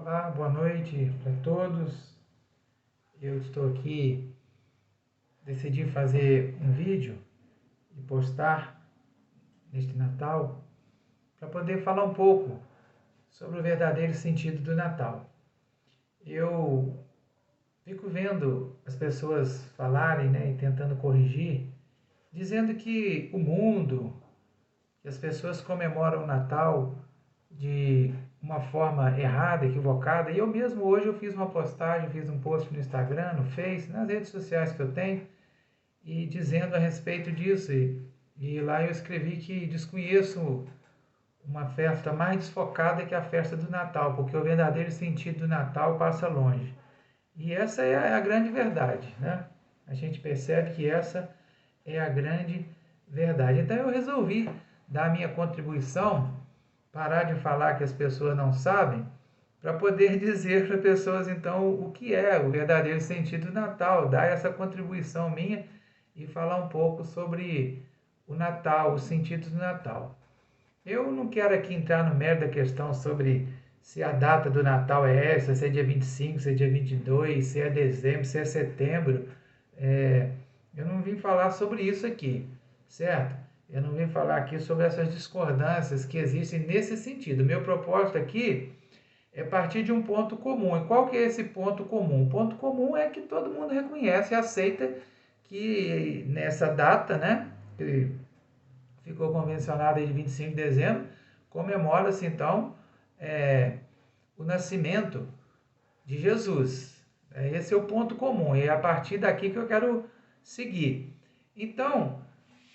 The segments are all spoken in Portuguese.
Olá, boa noite para todos. Eu estou aqui, decidi fazer um vídeo e postar neste Natal para poder falar um pouco sobre o verdadeiro sentido do Natal. Eu fico vendo as pessoas falarem, né, e tentando corrigir, dizendo que o mundo, que as pessoas comemoram o Natal de uma forma errada, equivocada. E eu mesmo hoje eu fiz uma postagem, fiz um post no Instagram, no Face, nas redes sociais que eu tenho, e dizendo a respeito disso. E lá eu escrevi que desconheço uma festa mais desfocada que a festa do Natal, porque o verdadeiro sentido do Natal passa longe. E essa é a grande verdade, né? A gente percebe que essa é a grande verdade. Então eu resolvi dar a minha contribuição, parar de falar que as pessoas não sabem, para poder dizer para as pessoas então o que é o verdadeiro sentido do Natal, dar essa contribuição minha e falar um pouco sobre o Natal, o sentido do Natal. Eu não quero aqui entrar no mérito da questão sobre se a data do Natal é essa, se é dia 25, se é dia 22, se é dezembro, se é setembro. É, eu não vim falar sobre isso aqui, certo? Eu não vim falar aqui sobre essas discordâncias que existem nesse sentido. O meu propósito aqui é partir de um ponto comum. E qual que é esse ponto comum? O ponto comum é que todo mundo reconhece e aceita que nessa data, né, que ficou convencionada de 25 de dezembro, comemora-se então é, o nascimento de Jesus. Esse é o ponto comum e é a partir daqui que eu quero seguir. Então,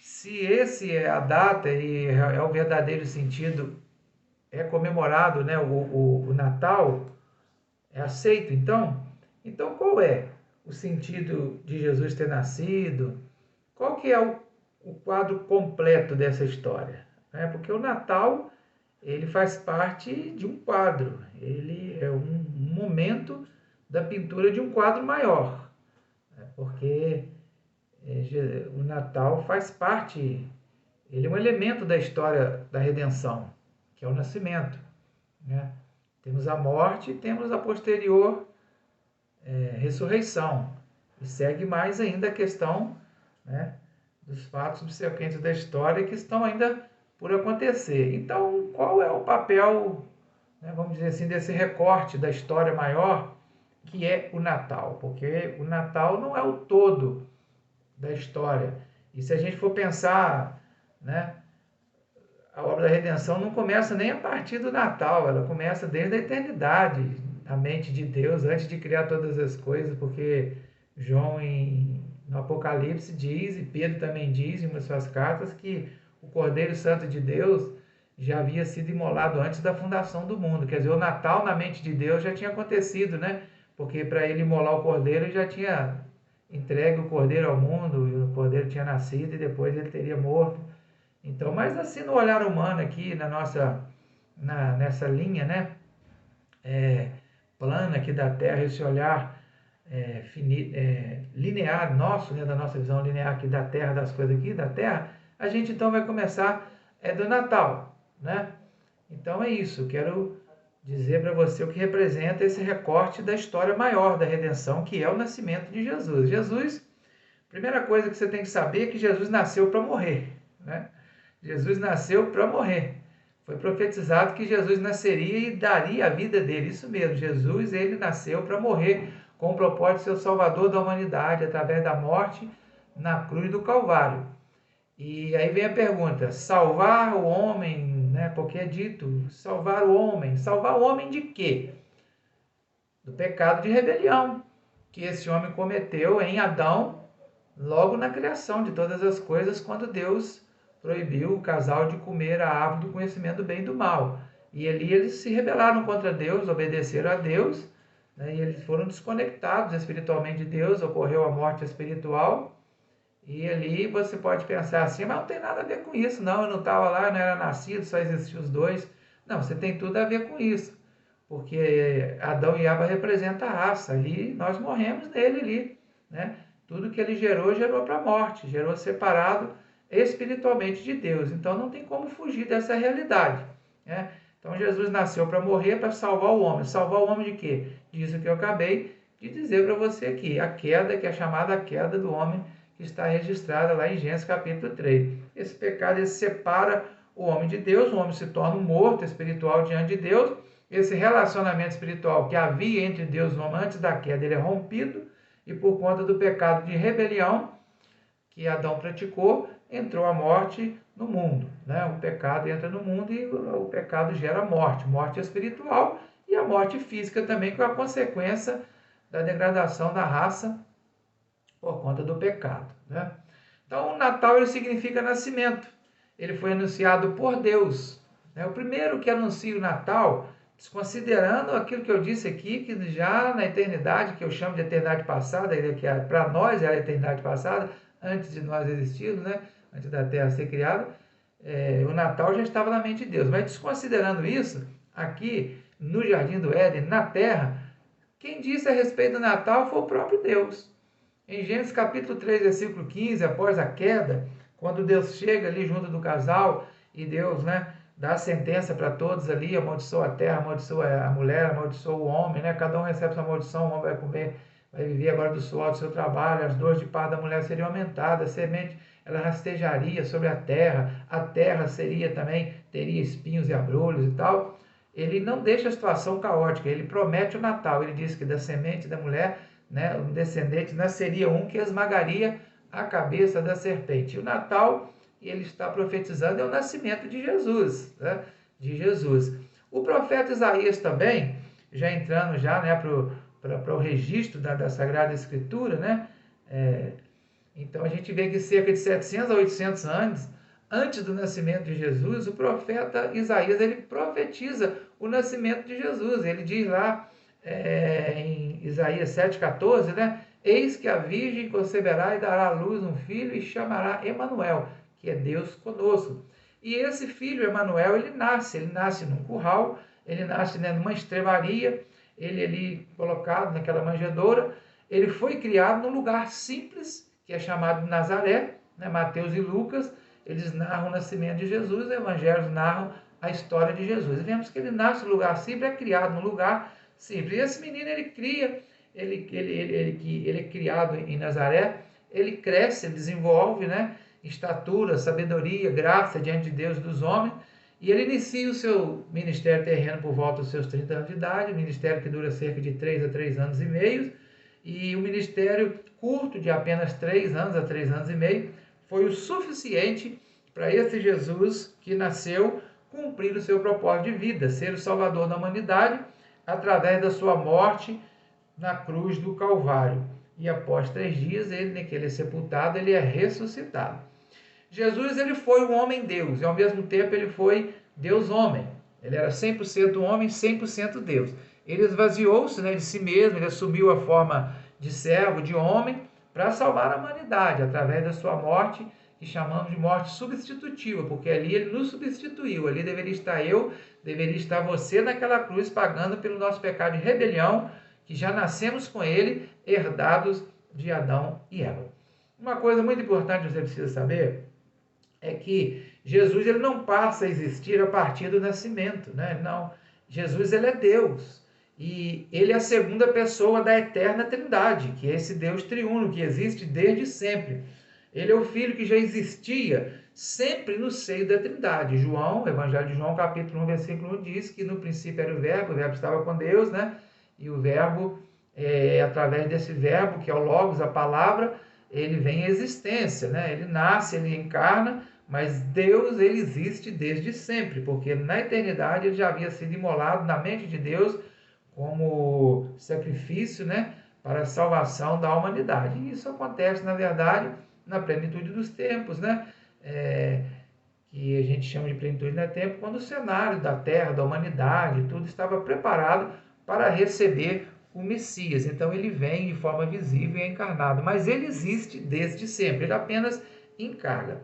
se esse é a data e é o verdadeiro sentido, é comemorado, né, o Natal, é aceito então qual é o sentido de Jesus ter nascido? Qual que é o quadro completo dessa história? Porque o Natal, ele faz parte de um quadro, ele é um momento da pintura de um quadro maior, porque o Natal faz parte, ele é um elemento da história da redenção, que é o nascimento, né? Temos a morte e temos a posterior ressurreição. E segue mais ainda a questão, né, dos fatos subsequentes da história que estão ainda por acontecer. Então, qual é o papel, né, vamos dizer assim, desse recorte da história maior, que é o Natal? Porque o Natal não é o todo da história. E se a gente for pensar, né, a obra da redenção não começa nem a partir do Natal, ela começa desde a eternidade, a mente de Deus, antes de criar todas as coisas, porque João no Apocalipse diz, e Pedro também diz em uma de suas cartas, que o Cordeiro Santo de Deus já havia sido imolado antes da fundação do mundo. Quer dizer, o Natal na mente de Deus já tinha acontecido, né? Porque para ele imolar o Cordeiro, ele já tinha entregue o Cordeiro ao mundo, e o Cordeiro tinha nascido e depois ele teria morto. Então, mas assim no olhar humano aqui, nessa linha, né, é, plana aqui da Terra, esse olhar linear nosso, né, da nossa visão linear aqui da Terra, das coisas aqui da Terra, a gente então vai começar do Natal, né? Então é isso, eu quero dizer para você o que representa esse recorte da história maior da redenção, que é o nascimento de Jesus. Jesus, primeira coisa que você tem que saber é que Jesus nasceu para morrer, né? Jesus nasceu para morrer. Foi profetizado que Jesus nasceria e daria a vida dele. Isso mesmo, Jesus, ele nasceu para morrer com o propósito de ser o salvador da humanidade através da morte na cruz do Calvário. E aí vem a pergunta, salvar o homem, né? Porque é dito, salvar o homem de quê? Do pecado de rebelião que esse homem cometeu em Adão, logo na criação de todas as coisas, quando Deus proibiu o casal de comer a árvore do conhecimento do bem e do mal. E ali eles se rebelaram contra Deus, obedeceram a Deus, né, e eles foram desconectados espiritualmente de Deus, ocorreu a morte espiritual. E ali você pode pensar assim, mas não tem nada a ver com isso, não, eu não estava lá, eu não era nascido, só existiam os dois. Não, você tem tudo a ver com isso, porque Adão e Eva representam a raça, ali nós morremos nele ali, né? Tudo que ele gerou para a morte, gerou separado espiritualmente de Deus. Então não tem como fugir dessa realidade, né? Então Então Jesus nasceu para morrer, para salvar o homem. Salvar o homem de quê? Disso que eu acabei de dizer para você aqui. A queda, que é chamada a queda do homem, que está registrada lá em Gênesis capítulo 3. Esse pecado ele separa o homem de Deus, o homem se torna um morto espiritual diante de Deus. Esse relacionamento espiritual que havia entre Deus e o homem antes da queda, ele é rompido, e por conta do pecado de rebelião que Adão praticou, entrou a morte no mundo. Né? O pecado entra no mundo e o pecado gera morte, morte espiritual e a morte física também, que é a consequência da degradação da raça por conta do pecado. Né? Então, o Natal ele significa nascimento. Ele foi anunciado por Deus. Né? O primeiro que anuncia o Natal, desconsiderando aquilo que eu disse aqui, que já na eternidade, que eu chamo de eternidade passada, que para nós é a eternidade passada, antes de nós existirmos, né? Antes da Terra ser criada, o Natal já estava na mente de Deus. Mas desconsiderando isso, aqui no Jardim do Éden, na Terra, quem disse a respeito do Natal foi o próprio Deus. Em Gênesis capítulo 3, versículo 15, após a queda, quando Deus chega ali junto do casal e Deus, né, dá a sentença para todos ali, amaldiçoa a terra, amaldiçoa a mulher, amaldiçoa o homem, né? Cada um recebe sua maldição, o homem vai comer, vai viver agora do suor do seu trabalho, as dores de parto da mulher seriam aumentadas, a semente ela rastejaria sobre a terra seria também, teria espinhos e abrolhos e tal. Ele não deixa a situação caótica, ele promete o Natal, ele diz que da semente da mulher, né, um descendente nasceria um que esmagaria a cabeça da serpente. E o Natal, ele está profetizando, é o nascimento de Jesus, né, de Jesus. O profeta Isaías também, já entrando já, né, para o registro da Sagrada Escritura, né, então a gente vê que cerca de 700 a 800 anos antes do nascimento de Jesus, o profeta Isaías ele profetiza o nascimento de Jesus. Ele diz lá em Isaías 7,14, né? Eis que a virgem conceberá e dará à luz um filho e chamará Emanuel, que é Deus conosco. E esse filho, Emanuel, ele nasce num curral, ele nasce, né, numa estrebaria, ele ali colocado naquela manjedoura, ele foi criado num lugar simples, que é chamado Nazaré, né? Mateus e Lucas, eles narram o nascimento de Jesus, os evangelhos narram a história de Jesus. E vemos que ele nasce num lugar simples, é criado num lugar simples. E esse menino, ele é criado em Nazaré, ele cresce, ele desenvolve, né, estatura, sabedoria, graça diante de Deus e dos homens, e ele inicia o seu ministério terreno por volta dos seus 30 anos de idade, um ministério que dura cerca de 3 a 3 anos e meio, e o ministério curto de apenas 3 anos a 3 anos e meio, foi o suficiente para esse Jesus que nasceu cumprir o seu propósito de vida, ser o Salvador da humanidade, através da sua morte na cruz do Calvário. E após 3 dias, que ele é sepultado, ele é ressuscitado. Jesus ele foi um homem-deus, e ao mesmo tempo ele foi Deus-homem. Ele era 100% homem, 100% Deus. Ele esvaziou-se, né, de si mesmo, ele assumiu a forma de servo, de homem, para salvar a humanidade, através da sua morte, que chamamos de morte substitutiva, porque ali ele nos substituiu, ali deveria estar eu, deveria estar você naquela cruz, pagando pelo nosso pecado de rebelião, que já nascemos com ele, herdados de Adão e Eva. Uma coisa muito importante que você precisa saber é que Jesus ele não passa a existir a partir do nascimento, né? Não, Jesus ele é Deus e ele é a segunda pessoa da eterna Trindade, que é esse Deus triuno que existe desde sempre. Ele é o Filho que já existia sempre no seio da Trindade. João, Evangelho de João, capítulo 1, versículo 1, diz que no princípio era o Verbo estava com Deus, né? E o Verbo, através desse Verbo, que é o Logos, a palavra, ele vem em existência, né? Ele nasce, ele encarna, mas Deus, ele existe desde sempre, porque na eternidade ele já havia sido imolado na mente de Deus como sacrifício, né? Para a salvação da humanidade. E isso acontece, na verdade, na plenitude dos tempos, né? Que a gente chama de plenitude do tempo, quando o cenário da terra, da humanidade, tudo estava preparado para receber o Messias. Então ele vem de forma visível e é encarnado, mas ele existe desde sempre, ele apenas encarna.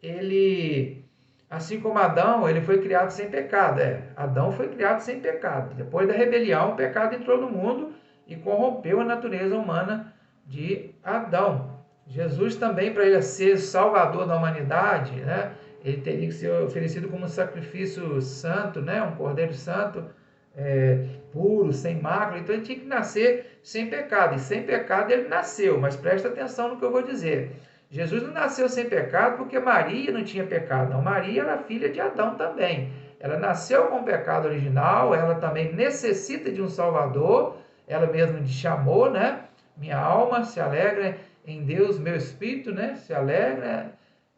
Ele, assim como Adão, ele foi criado sem pecado. Adão foi criado sem pecado. Depois da rebelião, o pecado entrou no mundo e corrompeu a natureza humana de Adão. Jesus também, para ele ser salvador da humanidade, né? ele teria que ser oferecido como um sacrifício santo, né? Um cordeiro santo, puro, sem mácula. Então ele tinha que nascer sem pecado, e sem pecado ele nasceu. Mas presta atenção no que eu vou dizer. Jesus não nasceu sem pecado porque Maria não tinha pecado, não. Maria era filha de Adão também. Ela nasceu com o pecado original, ela também necessita de um Salvador, ela mesma chamou, né? Minha alma se alegra em Deus, meu espírito, né? Se alegra,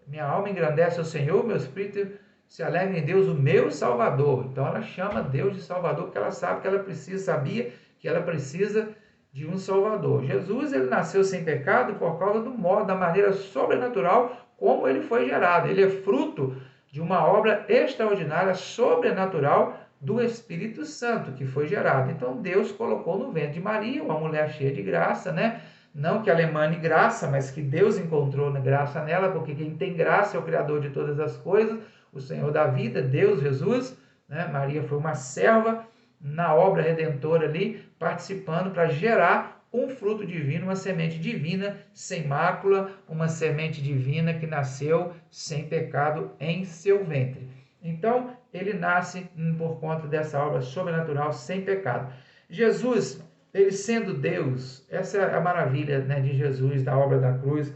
minha alma engrandece o Senhor, meu espírito se alegra em Deus, o meu Salvador. Então ela chama Deus de Salvador porque ela sabe que ela precisa, sabia que ela precisa de um Salvador. Jesus, ele nasceu sem pecado por causa do modo, da maneira sobrenatural como ele foi gerado. Ele é fruto de uma obra extraordinária, sobrenatural do Espírito Santo que foi gerado. Então Deus colocou no ventre de Maria, uma mulher cheia de graça, né? Não que ela emane graça, mas que Deus encontrou graça nela, porque quem tem graça é o Criador de todas as coisas, o Senhor da vida, Deus, Jesus, né? Maria foi uma serva na obra redentora ali, participando para gerar um fruto divino, uma semente divina sem mácula, uma semente divina que nasceu sem pecado em seu ventre. Então, ele nasce por conta dessa obra sobrenatural sem pecado. Jesus, ele sendo Deus, essa é a maravilha, né, de Jesus, da obra da cruz,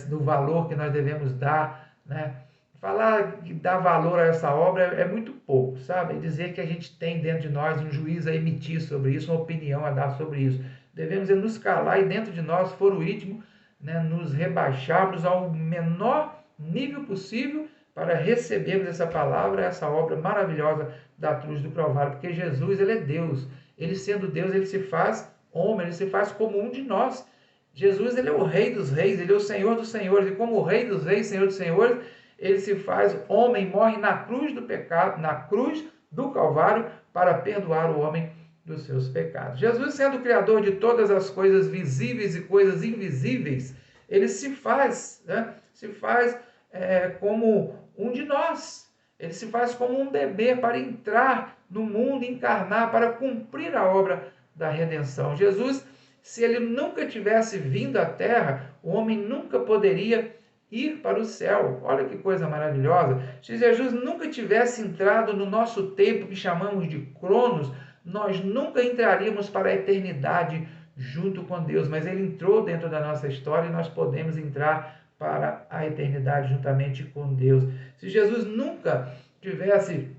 do valor que nós devemos dar, né? Falar que dar valor a essa obra é muito pouco, sabe? Dizer que a gente tem dentro de nós um juízo a emitir sobre isso, uma opinião a dar sobre isso. Devemos nos calar e dentro de nós, for o íntimo, né, nos rebaixarmos ao menor nível possível para recebermos essa palavra, essa obra maravilhosa da cruz do Calvário, porque Jesus, ele é Deus. Ele sendo Deus, ele se faz homem, ele se faz como um de nós. Jesus, ele é o Rei dos Reis, ele é o Senhor dos Senhores, e como o Rei dos Reis, Senhor dos Senhores, ele se faz homem, morre na cruz do pecado, na cruz do Calvário, para perdoar o homem dos seus pecados. Jesus, sendo o Criador de todas as coisas visíveis e coisas invisíveis, ele se faz, né? Como um de nós. Ele se faz como um bebê para entrar no mundo, encarnar, para cumprir a obra da redenção. Jesus, se ele nunca tivesse vindo à terra, o homem nunca poderia ir para o céu. Olha que coisa maravilhosa. Se Jesus nunca tivesse entrado no nosso tempo que chamamos de Cronos, nós nunca entraríamos para a eternidade junto com Deus, mas ele entrou dentro da nossa história e nós podemos entrar para a eternidade juntamente com Deus. Se Jesus nunca tivesse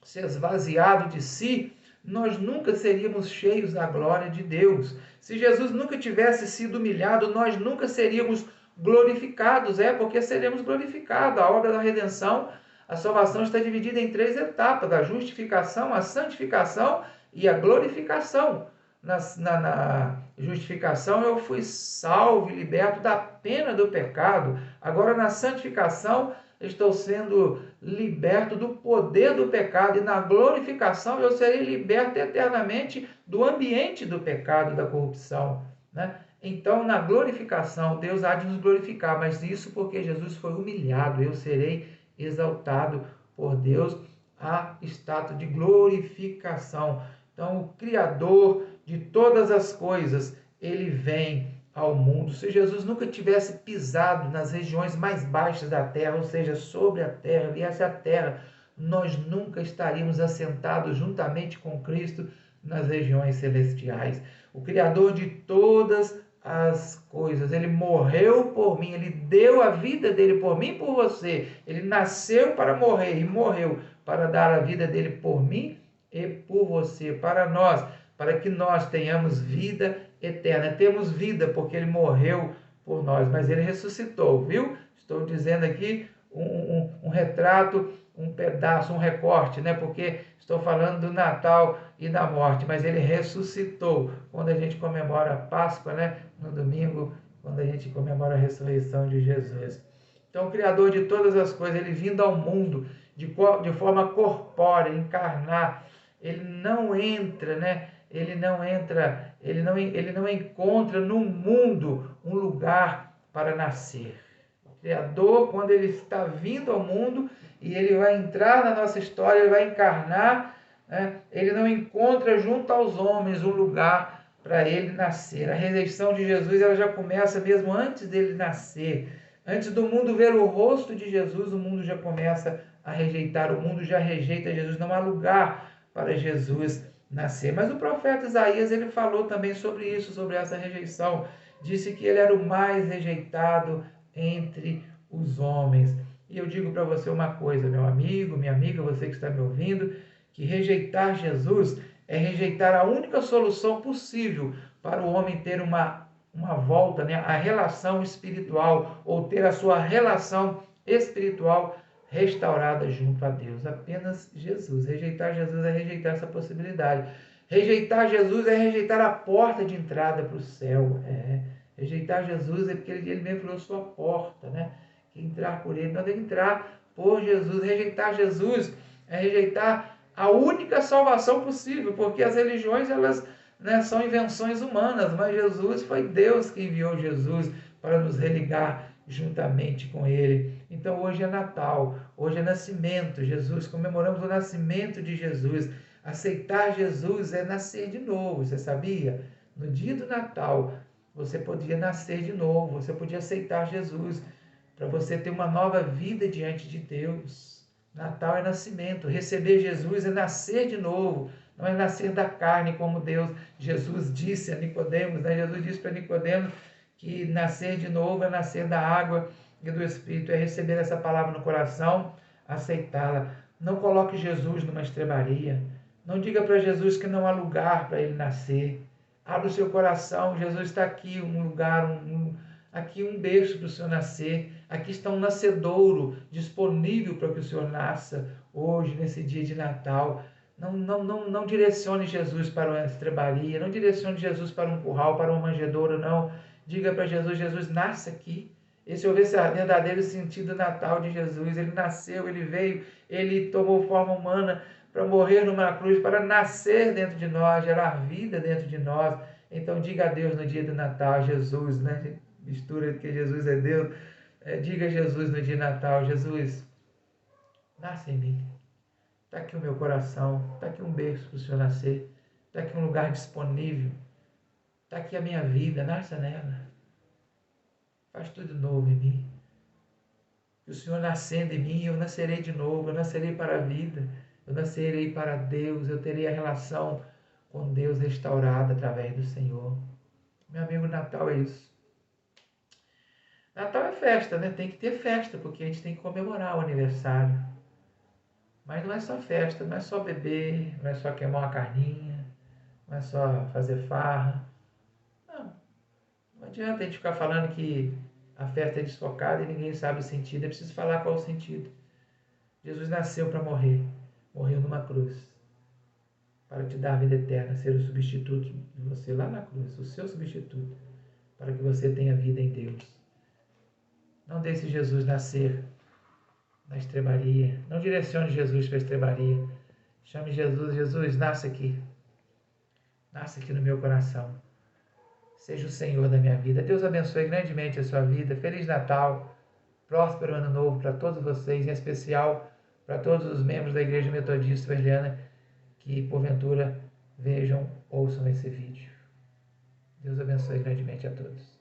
se esvaziado de si, nós nunca seríamos cheios da glória de Deus. Se Jesus nunca tivesse sido humilhado, nós nunca seríamos glorificados, porque seremos glorificados. A obra da redenção, a salvação está dividida em 3 etapas: a justificação, a santificação e a glorificação. Na justificação eu fui salvo e liberto da pena do pecado. Agora na santificação estou sendo liberto do poder do pecado, e na glorificação eu serei liberto eternamente do ambiente do pecado, da corrupção, né? Então, na glorificação, Deus há de nos glorificar, mas isso porque Jesus foi humilhado. Eu serei exaltado por Deus a status de glorificação. Então, o Criador de todas as coisas, ele vem ao mundo. Se Jesus nunca tivesse pisado nas regiões mais baixas da terra, ou seja, sobre a terra, viesse à terra, nós nunca estaríamos assentados juntamente com Cristo nas regiões celestiais. O Criador de todas as coisas, ele morreu por mim, ele deu a vida dele por mim e por você. Ele nasceu para morrer e morreu para dar a vida dele por mim e por você, para nós, para que nós tenhamos vida eterna. Temos vida porque ele morreu por nós, mas ele ressuscitou, viu? Estou dizendo aqui um retrato, um pedaço, um recorte, né? Porque estou falando do Natal e da morte, mas ele ressuscitou quando a gente comemora a Páscoa, né? No domingo, quando a gente comemora a ressurreição de Jesus. Então, o Criador de todas as coisas, ele vindo ao mundo de forma corpórea, encarnar, ele não entra, né? Ele não encontra no mundo um lugar para nascer. O Criador, quando ele está vindo ao mundo e ele vai entrar na nossa história, ele vai encarnar, né? Ele não encontra junto aos homens um lugar para ele nascer. A rejeição de Jesus, ela já começa mesmo antes dele nascer, Antes do mundo ver o rosto de Jesus, o mundo já começa a rejeitar, o mundo já rejeita Jesus, não há lugar para Jesus nascer. Mas o profeta Isaías, ele falou também sobre isso, sobre essa rejeição. Disse que ele era o mais rejeitado entre os homens. E eu digo para você uma coisa, meu amigo, minha amiga, você que está me ouvindo, que rejeitar Jesus é rejeitar a única solução possível para o homem ter uma volta, né, a relação espiritual, ou ter a sua relação espiritual restaurada junto a Deus. Apenas Jesus. Rejeitar Jesus é rejeitar essa possibilidade. Rejeitar Jesus é rejeitar a porta de entrada para o céu. Rejeitar Jesus é porque ele mesmo falou sua porta, né? Que entrar por ele, nós temos que entrar por Jesus. Rejeitar Jesus é rejeitar a única salvação possível, porque as religiões, elas, né, são invenções humanas, mas Jesus foi Deus que enviou Jesus para nos religar juntamente com ele. Então hoje é Natal, hoje é nascimento, Jesus, comemoramos o nascimento de Jesus. Aceitar Jesus é nascer de novo, você sabia? No dia do Natal, você podia nascer de novo, você podia aceitar Jesus, para você ter uma nova vida diante de Deus. Natal é nascimento, receber Jesus é nascer de novo, não é nascer da carne como Jesus disse a Nicodemos, né? Jesus disse para Nicodemos que nascer de novo é nascer da água e do Espírito, é receber essa palavra no coração, aceitá-la. Não coloque Jesus numa estrebaria, não diga para Jesus que não há lugar para ele nascer. Abra o seu coração, Jesus está aqui, um lugar, aqui um berço para o Senhor nascer. Aqui está um nascedouro disponível para que o Senhor nasça hoje, nesse dia de Natal. Não direcione Jesus para uma estrebaria, não direcione Jesus para um curral, para uma manjedoura, não. Diga para Jesus, Jesus, nasce aqui. Esse é o verdadeiro sentido do Natal de Jesus. Ele nasceu, ele veio, ele tomou forma humana para morrer numa cruz, para nascer dentro de nós, gerar vida dentro de nós. Então diga a Deus no dia do Natal, Jesus, né? Mistura que Jesus é Deus. Diga a Jesus no dia de Natal, Jesus, nasce em mim. Está aqui o meu coração, está aqui um berço para o Senhor nascer, está aqui um lugar disponível, está aqui a minha vida, nasça nela. Faz tudo novo em mim. Que o Senhor nascendo em mim, eu nascerei de novo, eu nascerei para a vida, eu nascerei para Deus, eu terei a relação com Deus restaurada através do Senhor. Meu amigo, Natal é isso. Natal é festa, né? Tem que ter festa, porque a gente tem que comemorar o aniversário. Mas não é só festa, não é só beber, não é só queimar uma carninha, não é só fazer farra. Não adianta a gente ficar falando que a festa é desfocada e ninguém sabe o sentido. É preciso falar qual é o sentido. Jesus nasceu para morrer. Morreu numa cruz. Para te dar a vida eterna, ser o substituto de você lá na cruz. O seu substituto. Para que você tenha vida em Deus. Não deixe Jesus nascer na estrebaria. Não direcione Jesus para a estrebaria. Chame Jesus. Jesus, nasce aqui. Nasce aqui no meu coração. Seja o Senhor da minha vida. Deus abençoe grandemente a sua vida. Feliz Natal. Próspero Ano Novo para todos vocês, em especial para todos os membros da Igreja Metodista Wesleyana que, porventura, vejam, ouçam esse vídeo. Deus abençoe grandemente a todos.